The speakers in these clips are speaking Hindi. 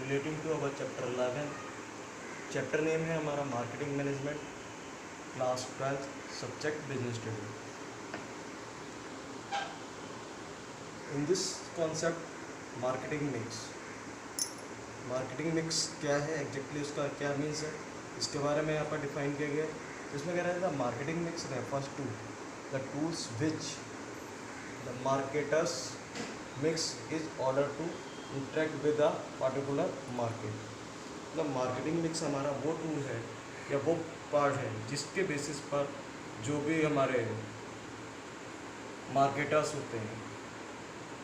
Relating to our chapter 11। Chapter name है हमारा marketing management, class 12, subject business study. In this concept marketing mix क्या है एग्जैक्टली, उसका क्या मीन्स है, इसके बारे में यहाँ पर डिफाइन किया गया है। इसमें कह रहा है marketing mix refers to the tools which the marketers mix is order to interact with a particular market. मतलब मार्केटिंग मिक्स हमारा वो टूल है या वो पार्ट है जिसके बेसिस पर जो भी हमारे मार्केटर्स होते हैं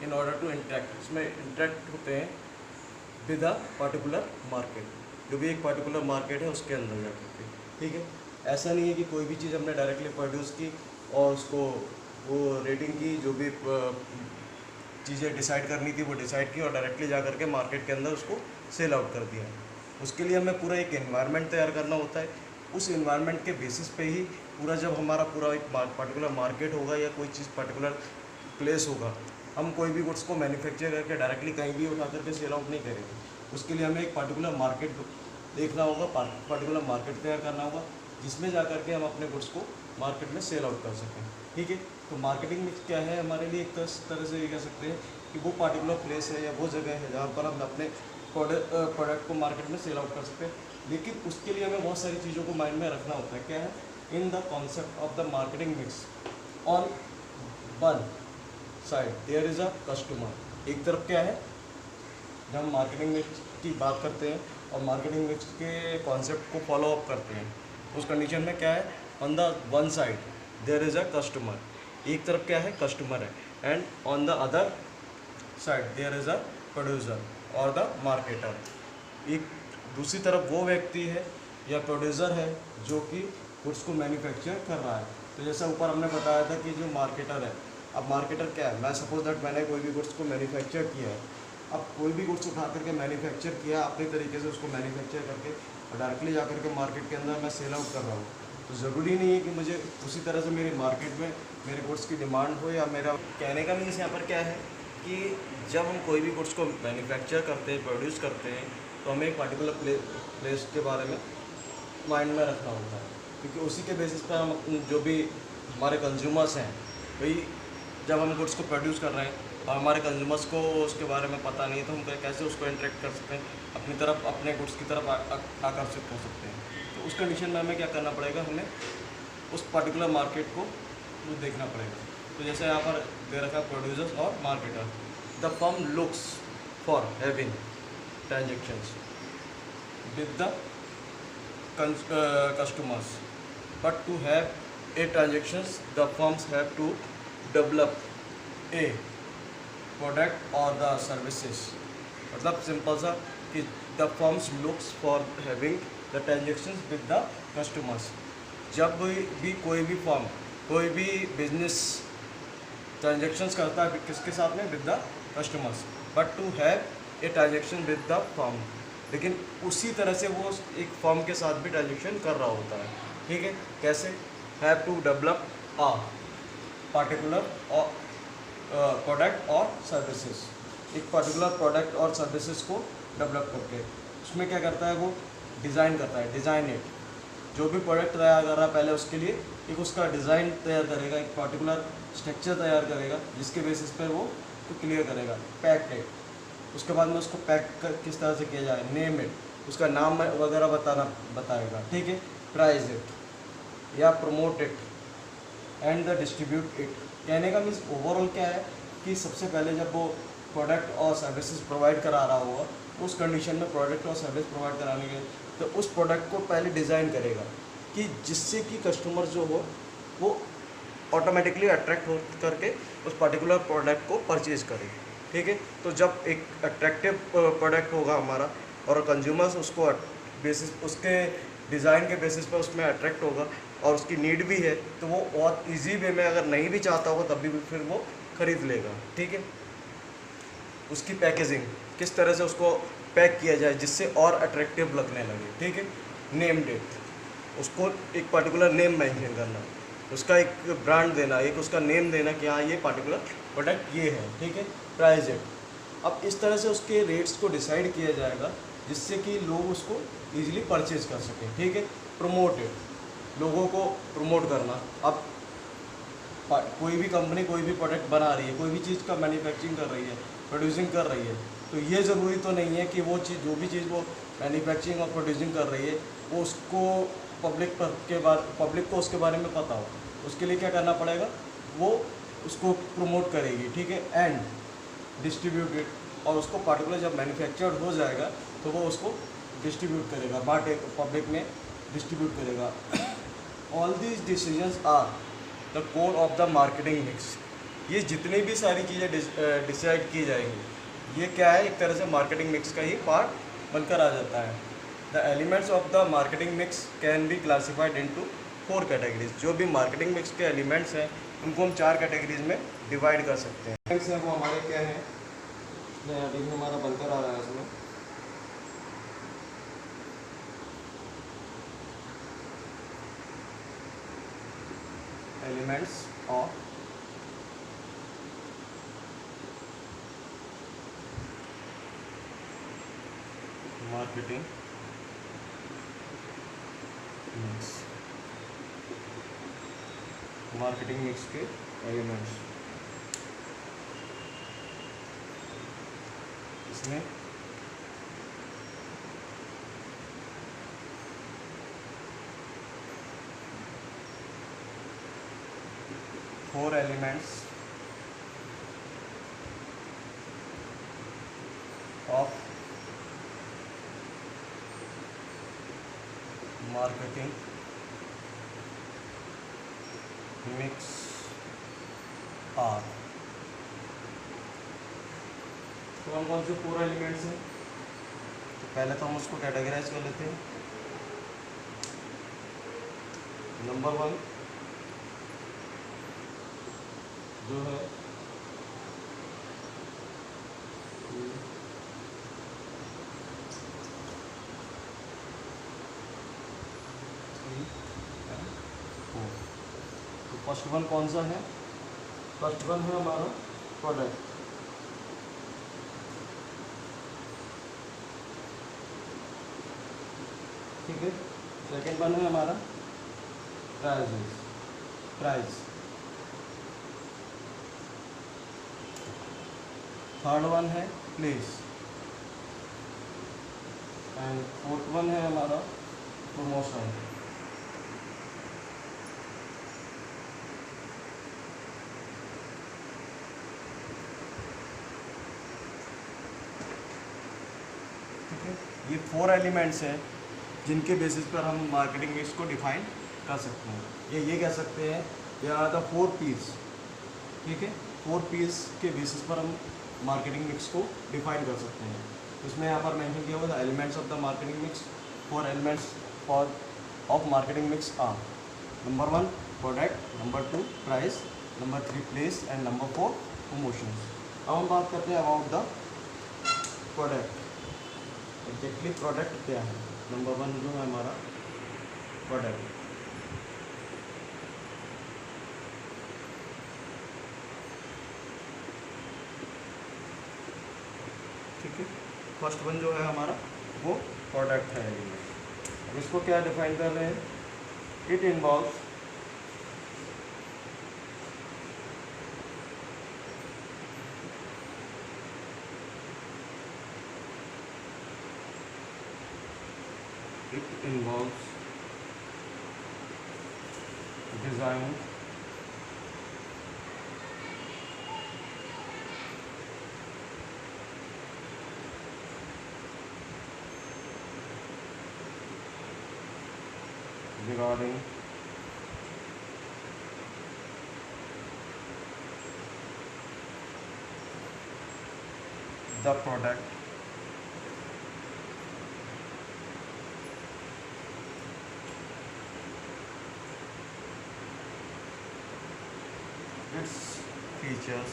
इन ऑर्डर टू इंटरेक्ट, इसमें इंटरेक्ट होते हैं विद अ पर्टिकुलर मार्केट, जो भी एक पर्टिकुलर मार्केट है उसके अंदर जा करके। ठीक है, ऐसा नहीं है कि कोई भी चीज़ हमने डायरेक्टली प्रोड्यूस की और उसको वो रेटिंग की, जो भी चीज़ें डिसाइड करनी थी वो डिसाइड की और डायरेक्टली जा करके मार्केट के अंदर उसको सेल आउट कर दिया। उसके लिए हमें पूरा एक एनवायरनमेंट तैयार करना होता है। उस एनवायरनमेंट के बेसिस पे ही पूरा, जब हमारा पूरा एक पर्टिकुलर मार्केट होगा या कोई चीज़ पर्टिकुलर प्लेस होगा, हम कोई भी गुड्स को मैन्युफैक्चर करके डायरेक्टली कहीं भी उठा करके सेल आउट नहीं करेंगे। उसके लिए हमें एक पर्टिकुलर मार्केट देखना होगा, पर्टिकुलर मार्केट तैयार करना होगा जिसमें जा करके हम अपने गुड्स को मार्केट में सेल आउट कर सकें। ठीक है, तो मार्केटिंग में क्या है हमारे लिए, एक तरह से ये कह सकते हैं कि वो पर्टिकुलर प्लेस है या वो जगह है जहाँ पर हम अपने प्रोडक्ट को मार्केट में सेल आउट कर सकते हैं। लेकिन उसके लिए हमें बहुत सारी चीज़ों को माइंड में रखना होता है। क्या है, in the concept of the marketing mix on one side there is a customer. एक तरफ क्या है, जब हम मार्केटिंग मिक्स की बात करते हैं और मार्केटिंग मिक्स के कॉन्सेप्ट को फॉलो अप करते हैं, उस कंडीशन में क्या है, on the one side there is a customer. एक तरफ क्या है, कस्टमर है, and on the other side there is a producer और द मार्केटर। एक दूसरी तरफ वो व्यक्ति है या प्रोड्यूसर है जो कि गुड्स को मैन्युफैक्चर कर रहा है। तो जैसा ऊपर हमने बताया था कि जो मार्केटर है, अब मार्केटर क्या है, मैं सपोज दैट मैंने कोई भी गुड्स को मैन्युफैक्चर किया है। अब कोई भी गुड्स उठा करके मैन्युफैक्चर किया अपने तरीके से, उसको मैन्युफैक्चर करके और डायरेक्टली जा करके मार्केट के अंदर मैं सेल आउट कर रहा हूँ। तो ज़रूरी नहीं है कि मुझे उसी तरह से मेरी मार्केट में मेरे गुड्स की डिमांड हो। या मेरा कहने का मीन्स यहाँ पर क्या है कि जब हम कोई भी गुड्स को मैन्युफैक्चर करते हैं, प्रोड्यूस करते हैं, तो हमें एक पर्टिकुलर प्लेस के बारे में माइंड में रखना होता है, क्योंकि उसी के बेसिस पर हम जो भी हमारे कंज्यूमर्स हैं, भाई जब हम गुड्स को प्रोड्यूस कर रहे हैं और हमारे कंज्यूमर्स को उसके बारे में पता नहीं है, तो हम कैसे उसको इंटरेक्ट कर सकते हैं, अपनी तरफ अपने गुड्स की तरफ आकर्षित कर सकते हैं। तो उस कंडीशन में हमें क्या करना पड़ेगा, हमें उस पर्टिकुलर मार्केट को देखना पड़ेगा। तो जैसे यहाँ पर दे रखा है प्रोड्यूसर्स और marketer. The firm looks for having transactions with the customers, but to have a transactions the firms have to develop a product or the services। मतलब सिंपल सा कि the firms looks for having the transactions with the customers। जब भी कोई भी फर्म, कोई भी बिजनेस ट्रांजेक्शन्स करता है किसके साथ में, with the customers, but to have a transaction with the firm. लेकिन उसी तरह से वो एक फर्म के साथ भी ट्रांजेक्शन कर रहा होता है। ठीक है, कैसे, have to develop a particular product और सर्विसेज। एक पर्टिकुलर प्रोडक्ट और सर्विसेज को डेवलप करके उसमें क्या करता है, वो डिज़ाइन करता है, डिज़ाइन इट। जो भी प्रोडक्ट तैयार कर रहा है पहले उसके लिए एक उसका डिज़ाइन तैयार करेगा, एक पर्टिकुलर स्ट्रक्चर तैयार करेगा जिसके बेसिस पर वो क्लियर करेगा, पैक इट। उसके बाद में उसको किस तरह से किया जाए, नेम इट, उसका नाम वगैरह बताएगा। ठीक है, प्राइस इट या promote it and the distribute it. कहने का मीन्स ओवरऑल क्या है कि सबसे पहले जब वो प्रोडक्ट और सर्विसेज प्रोवाइड करा रहा होगा, उस कंडीशन में प्रोडक्ट और सर्विस प्रोवाइड कराने के, तो उस प्रोडक्ट को पहले डिज़ाइन करेगा कि जिससे कि कस्टमर जो हो वो ऑटोमेटिकली अट्रैक्ट हो करके उस पर्टिकुलर प्रोडक्ट को परचेज करे। ठीक है, तो जब एक अट्रैक्टिव प्रोडक्ट होगा हमारा और कंज्यूमर्स उसको बेसिस, उसके डिज़ाइन के बेसिस पर उसमें अट्रैक्ट होगा और उसकी नीड भी है, तो वो बहुत इजी वे में, अगर नहीं भी चाहता होगा तब भी फिर वो ख़रीद लेगा। ठीक है, उसकी पैकेजिंग किस तरह से उसको पैक किया जाए जिससे और अट्रैक्टिव लगने लगे। ठीक है, नेम डेट, उसको एक पर्टिकुलर नेम मेंशन करना, उसका एक ब्रांड देना, एक उसका नेम देना कि हाँ ये पर्टिकुलर प्रोडक्ट ये है। ठीक है, प्राइस इट, अब इस तरह से उसके रेट्स को डिसाइड किया जाएगा जिससे कि लोग उसको ईजिली परचेज कर सकें। ठीक है, प्रमोटेड, लोगों को प्रमोट करना। अब कोई भी कंपनी कोई भी प्रोडक्ट बना रही है, कोई भी चीज़ का मैन्युफैक्चरिंग कर रही है, प्रोड्यूसिंग कर रही है, तो ये ज़रूरी तो नहीं है कि वो चीज़, जो भी चीज़ वो मैन्युफैक्चरिंग और प्रोड्यूसिंग कर रही है, वो उसको पब्लिक को उसके बारे में पता हो। उसके लिए क्या करना पड़ेगा, वो उसको प्रमोट करेगी। ठीक है, एंड डिस्ट्रीब्यूटेड, और उसको पार्टिकुलर जब मैन्युफैक्चर्ड हो जाएगा तो वो उसको डिस्ट्रीब्यूट करेगा, बांटे, पब्लिक में डिस्ट्रीब्यूट करेगा। All these decisions are the core of the marketing mix. ये जितनी भी सारी चीज़ें डिसाइड की जाएंगी, ये क्या है, एक तरह से मार्केटिंग मिक्स का ही पार्ट बनकर आ जाता है। The elements of the marketing mix can be classified into 4 categories. जो भी मार्केटिंग मिक्स के एलिमेंट्स हैं उनको हम 4 कैटेगरीज में डिवाइड कर सकते हैं। एलिमेंट्स हैं वो हमारे क्या हैं, अभी हमारा बनकर आ रहा है इसमें। Elements of marketing mix, marketing mix के एलिमेंट्स, इसमें four elements of marketing mix are. कौन कौन से 4 एलिमेंट्स हैं, तो पहले तो हम उसको कैटेगराइज कर लेते हैं। नंबर 1 जो है तो फर्स्ट वन कौन सा है, फर्स्ट वन है हमारा प्रोडक्ट। ठीक है, सेकेंड वन है हमारा प्राइस। थर्ड वन है प्लेस, एंड फोर्थ वन है हमारा प्रमोशन। ठीक है, ये 4 एलिमेंट्स हैं जिनके बेसिस पर हम मार्केटिंग मिक्स को डिफाइन कर सकते हैं। ये कह सकते हैं दे आर द 4 P's। ठीक है, 4 P's के बेसिस पर हम मार्केटिंग मिक्स को डिफाइन कर सकते हैं। इसमें यहाँ पर मेंशन किया हुआ था elements of the marketing mix. 4 elements of marketing mix are: number 1 product, number 2 price, number 3 place, and number 4 promotions. अब हम बात करते हैं about the product. Exactly product क्या है। नंबर 1 जो है हमारा प्रोडक्ट। ठीक है, फर्स्ट वन जो है हमारा वो प्रोडक्ट है। अब इसको क्या डिफाइन कर रहे हैं, it involves design, regarding the product, its features,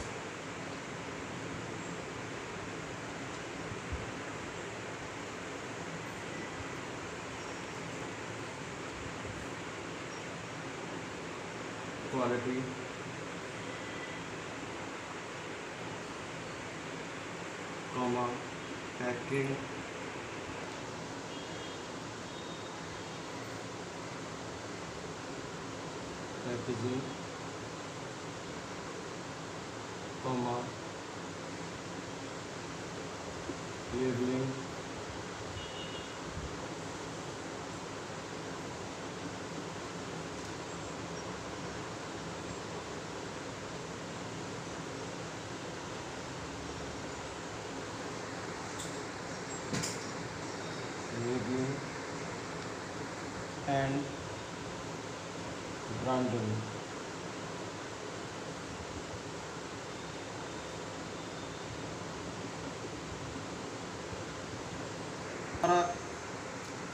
quality, packing, packaging, comma, labelling, labelling and branding. हमारा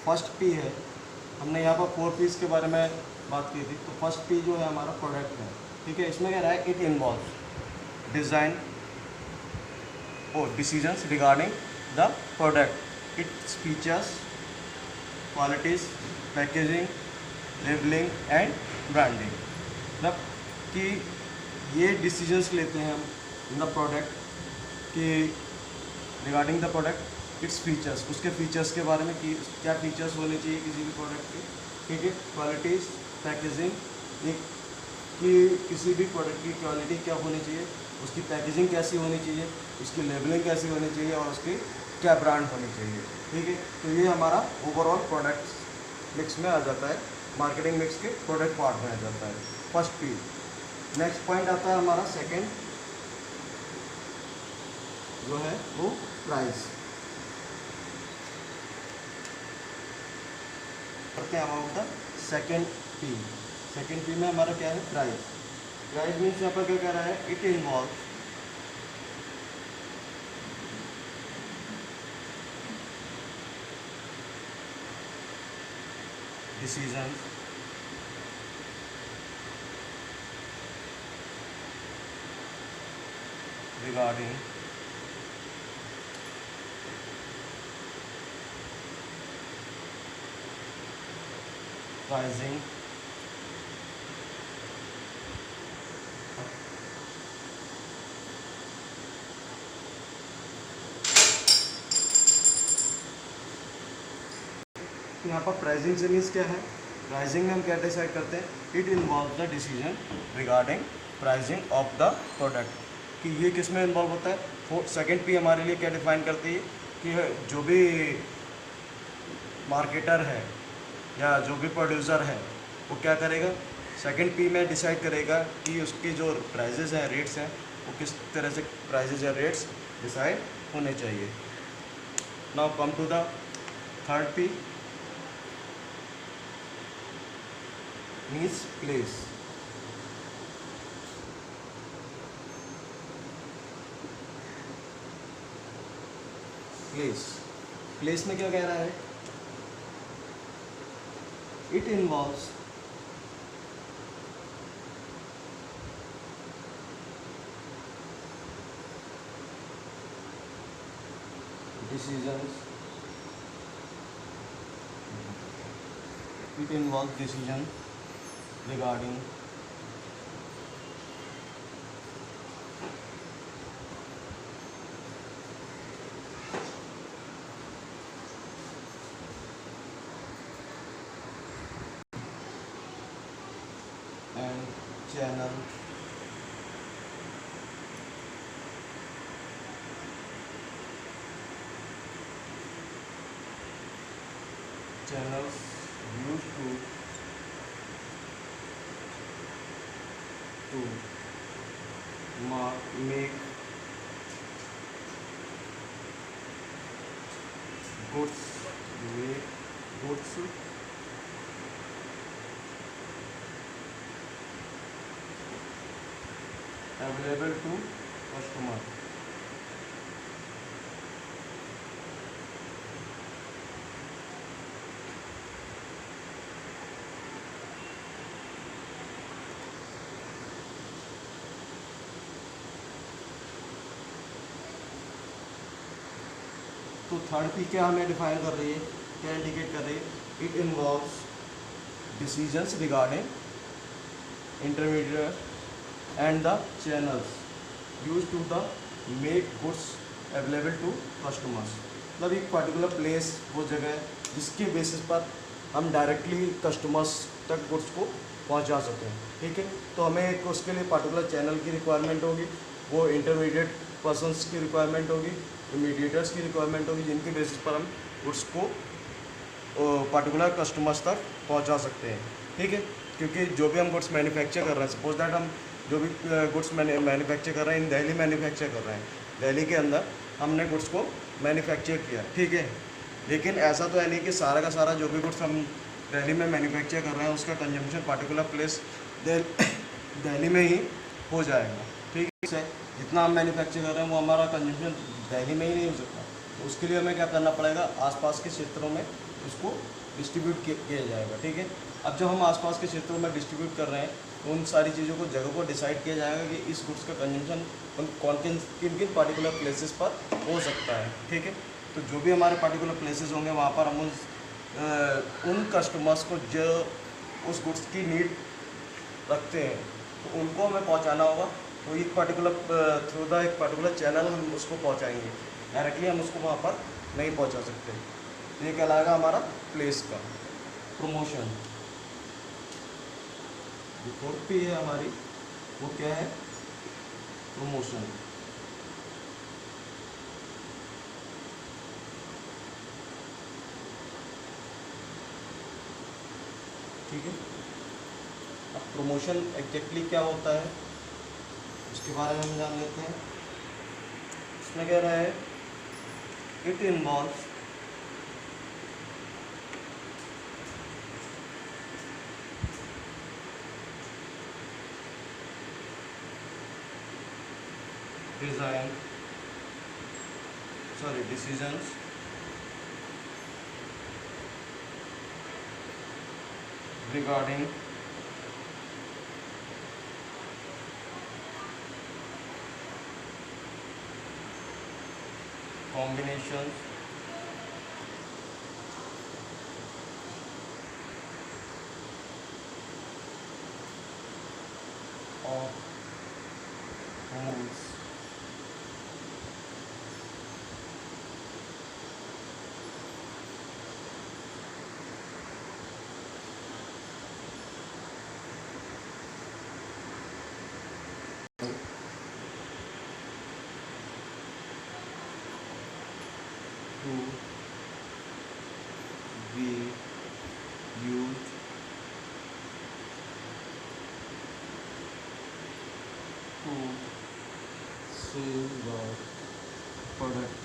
फर्स्ट पी है, हमने यहाँ पर 4 पीस के बारे में बात की थी। तो फर्स्ट पी जो है हमारा प्रोडक्ट है, ठीक है। इसमें क्या रहा है, इट इन्वॉल्व डिज़ाइन और decisions regarding the product, its features, qualities, packaging, labelling and branding. मतलब कि ये डिसीजंस लेते हैं हम इन द प्रोडक्ट कि regarding the product, its features, उसके फीचर्स के बारे में कि क्या फीचर्स होने चाहिए किसी भी प्रोडक्ट के, ठीक है। क्वालिटीज़, पैकेजिंग, कि किसी भी प्रोडक्ट की क्वालिटी क्या होनी चाहिए, उसकी पैकेजिंग कैसी होनी चाहिए, उसकी लेबलिंग कैसी होनी चाहिए और उसकी क्या ब्रांड होनी चाहिए, ठीक है। तो ये हमारा ओवरऑल प्रोडक्ट मिक्स में आ जाता है, मार्केटिंग मिक्स के प्रोडक्ट पार्ट में आ जाता है फर्स्ट पी। नेक्स्ट पॉइंट आता है हमारा सेकेंड, जो है वो प्राइस। करते हैं about the second P. Second P में हमारा क्या है, प्राइस। प्राइस मीन्स यहाँ पर क्या कह रहा है, it involve decision regarding pricing, यहाँ पर प्राइसिंग से मीन्स क्या है, प्राइसिंग में हम क्या डिसाइड करते हैं, it involve the decision regarding pricing of the product, कि ये किस में इन्वॉल्व होता है। सेकेंड पी हमारे लिए क्या डिफाइन करती है कि जो भी मार्केटर है या जो भी प्रोड्यूसर है वो क्या करेगा, सेकेंड पी में डिसाइड करेगा कि उसकी जो प्राइजेज़ हैं, रेट्स हैं, वो किस तरह से प्राइजेज़ या रेट्स डिसाइड होने चाहिए। Now come to the third P, means place. Place, place में क्या कह रहा है, it involves decisions, it involves decision regarding and channel channels used to make goods available to customer। तो थर्ड पी क्या हमें डिफाइन कर रही है, क्या इंडिकेट कर रही है, it involves decisions regarding intermediate and the channels used to the make goods available to customers। मतलब एक पर्टिकुलर प्लेस, वो जगह है जिसके बेसिस पर हम डायरेक्टली कस्टमर्स तक गुड्स को पहुंचा सकें। ठीक है, तो हमें एक उसके लिए पर्टिकुलर चैनल की रिक्वायरमेंट होगी, वो इंटरमीडिएट पर्सनस की रिक्वायरमेंट होगी, मीडिएटर्स की रिक्वायरमेंट होगी, जिनके बेसिस पर हम गुड्स को पर्टिकुलर कस्टमर्स तक पहुंचा सकते हैं। ठीक है, क्योंकि जो भी हम गुड्स मैन्युफैक्चर कर रहे हैं, सपोज दैट हम जो भी गुड्स मैन्युफैक्चर कर रहे हैं इन दिल्ली मैन्युफैक्चर कर रहे हैं, दिल्ली के अंदर हमने गुड्स को मैन्युफैक्चर किया। ठीक है, लेकिन ऐसा तो है नहीं कि सारा का सारा जो भी गुड्स हम दिल्ली में मैन्युफैक्चर कर रहे हैं उसका कंजम्पशन पर्टिकुलर प्लेस दिल्ली में ही हो जाएगा। ठीक है, जितना हम मैन्युफैक्चर कर रहे हैं वो हमारा कंजम्पशन दिल्ली में ही नहीं हो सकता, तो उसके लिए हमें क्या करना पड़ेगा, आसपास के क्षेत्रों में उसको डिस्ट्रीब्यूट किया जाएगा। ठीक है, अब जब हम आसपास के क्षेत्रों में डिस्ट्रीब्यूट कर रहे हैं तो उन सारी चीज़ों को, जगह को डिसाइड किया जाएगा कि इस गुड्स का कंजम्पशन किन किन पर्टिकुलर प्लेसेस पर हो सकता है। ठीक है, तो जो भी हमारे पर्टिकुलर प्लेसेस होंगे वहाँ पर हम उन कस्टमर्स को जो उस गुड्स की नीड रखते हैं तो उनको हमें पहुँचाना होगा। तो एक पर्टिकुलर थ्रू द एक पर्टिकुलर चैनल हम उसको पहुँचाएंगे, डायरेक्टली हम उसको वहाँ पर नहीं पहुँचा सकते। ये कहलाएगा हमारा प्लेस का प्रमोशन। जो फोर्थ पी है हमारी, वो क्या है, प्रमोशन। ठीक है, अब प्रमोशन एग्जैक्टली क्या होता है उसके बारे में हम जान लेते हैं। इसमें कह रहा है it involves decisions regarding combinations of hormones to be used to sell the product,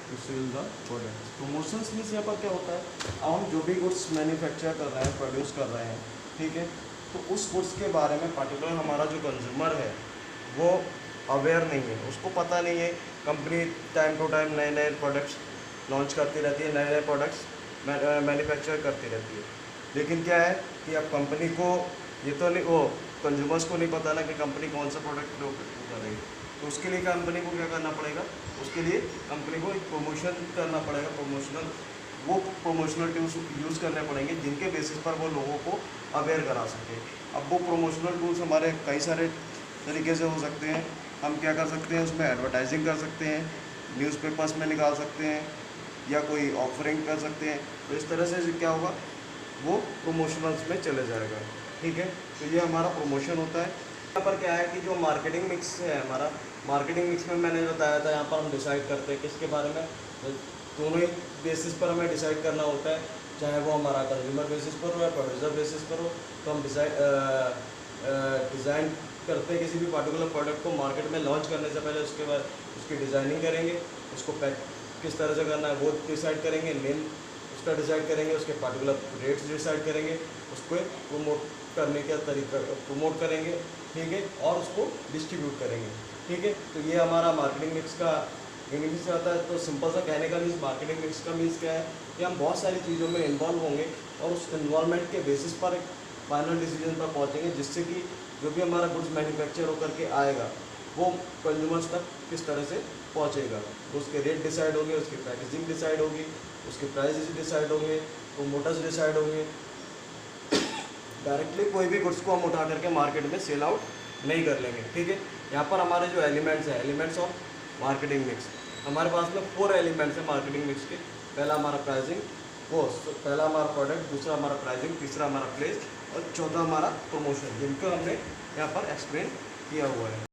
to sell the product। Promotions means यहाँ पर क्या होता है, अब हम जो भी गुड्स मैन्युफैक्चर कर रहे हैं, प्रोड्यूस कर रहे हैं, ठीक है, तो उस गुड्स के बारे में पर्टिकुलर हमारा जो कंज्यूमर है वो अवेयर नहीं है, उसको पता नहीं है। कंपनी टाइम टू टाइम नए नए प्रोडक्ट्स लॉन्च करती रहती है, नए नए प्रोडक्ट्स मैन्युफैक्चर करती रहती है, लेकिन क्या है कि अब कंपनी को ये तो नहीं, वो कंज्यूमर्स को नहीं पता ना कि कंपनी कौन सा प्रोडक्ट कर रही है। तो उसके लिए कंपनी को क्या करना पड़ेगा, उसके लिए कंपनी को एक प्रमोशन करना पड़ेगा, प्रमोशनल टूल्स यूज़ करने पड़ेंगे जिनके बेसिस पर वो लोगों को अवेयर करा सके। अब वो प्रमोशनल टूल्स हमारे कई सारे तरीके से हो सकते हैं। हम क्या कर सकते हैं, उसमें एडवर्टाइजिंग कर सकते हैं, न्यूज़पेपर्स में निकाल सकते हैं, या कोई ऑफरिंग कर सकते हैं। तो इस तरह से क्या होगा, वो प्रमोशनल्स में चले जाएगा। ठीक है, तो ये हमारा प्रमोशन होता है। यहाँ पर क्या है कि जो मार्केटिंग मिक्स है हमारा, मार्केटिंग मिक्स में मैंने बताया था, यहाँ पर हम डिसाइड करते हैं किसके बारे में, दोनों ही बेसिस पर हमें डिसाइड करना होता है, चाहे वो हमारा कंज्यूमर बेसिस पर हो या प्रोड्यूसर बेसिस पर हो। तो हम डिज़ाइन करते हैं किसी भी पर्टिकुलर प्रोडक्ट को मार्केट में लॉन्च करने से पहले, उसके बाद उसकी डिज़ाइनिंग करेंगे, उसको पैक किस तरह से करना है वो डिसाइड करेंगे, नेम उसका डिसाइड करेंगे, उसके पर्टिकुलर रेट्स डिसाइड करेंगे, उसको प्रमोट करने का तरीका प्रमोट करेंगे, ठीक है, और उसको डिस्ट्रीब्यूट करेंगे। ठीक है, तो ये हमारा मार्केटिंग मिक्स का इंग्लिश से आता है। तो सिंपल सा कहने का मीन्स, मार्केटिंग मिक्स का मीन्स क्या है कि हम बहुत सारी चीज़ों में इन्वॉल्व होंगे और उस इन्वॉल्वमेंट के बेसिस पर एक फाइनल डिसीजन पर पहुँचेंगे, जिससे कि जो भी हमारा गुड्स मैन्युफैक्चर होकर के आएगा वो कंज्यूमर्स तक किस तरह से पहुँचेगा। तो उसके रेट डिसाइड होंगे, उसकी पैकेजिंग डिसाइड होगी, उसके प्राइस डिसाइड होंगे, प्रोमोटर्स डिसाइड होंगे। डायरेक्टली कोई भी गुड्स को हम उठा करके मार्केट में सेल आउट नहीं कर लेंगे। ठीक है, यहाँ पर हमारे जो एलिमेंट्स हैं, एलिमेंट्स ऑफ मार्केटिंग मिक्स, हमारे पास में 4 एलिमेंट्स है मार्केटिंग मिक्स के। पहला हमारा प्राइसिंग, पहला हमारा प्रोडक्ट, दूसरा हमारा प्राइसिंग, तीसरा हमारा प्लेस और चौथा हमारा प्रमोशन, जिनको हमने यहाँ पर एक्सप्लेन किया हुआ है।